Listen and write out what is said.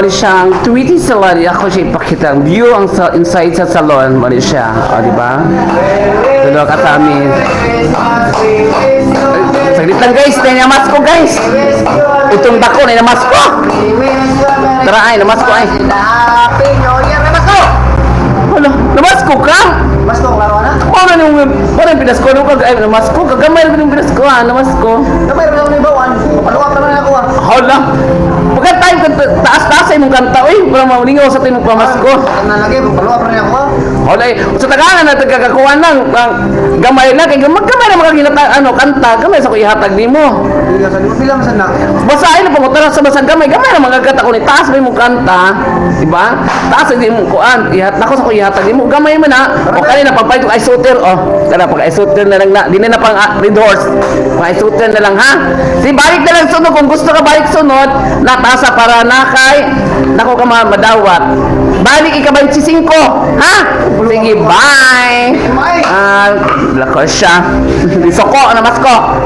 mali siyang tweety salon. Ako siya ipakita. Ang view ang inside sa salon. Mali siya. O, di ba? Dalawa ka sa amin. Saglit lang guys. Nainamas ko guys. Itong bako. Nainamas ko. Tara ay. Namas ko ay. Happy New Year, namas ko! Hala. Namas ko ka? Mas ko, klaro na? Paano yung pinas ko? Ay, namas ko. Kagamay na yung pinas ko ha. Namas ko. Kamay rin ako na ibawan. Papaluwap naman ako ah. Hala. Pagka tayo taas-taas ay mong kanta. Uy, parang maulingaw sa tinong pamasko. Ano lagi, papaluwap rin ako ah. Hala eh. Sa tagangan na tagakakuha ng gamay na. Kaya magkamay na makaginata kanta. Gamay sa kuyahatag ni mo. Hindi ka sa lima pilang sa nak. Basahin na pangutara sa basang gamay. Gamay na magagata ko ni taas may mong kanta. Diba? Taas ay di mong kuan. Ihat na ko sa kuyahatag ni mo. Gamay man na. O kanina pagpahit ko ay shooter. O. Tara, pag ay shooter na lang na. Di na pang red horse. Pag ay shooter na lang ha. Si balik na lang sunod. Kung gusto ka balik sunod. Natasa para nakay. Nako ka madawat. Balik ikabay si 5. Ha? Sige, bye. Bye. Lako siya. Di soko, namas ko.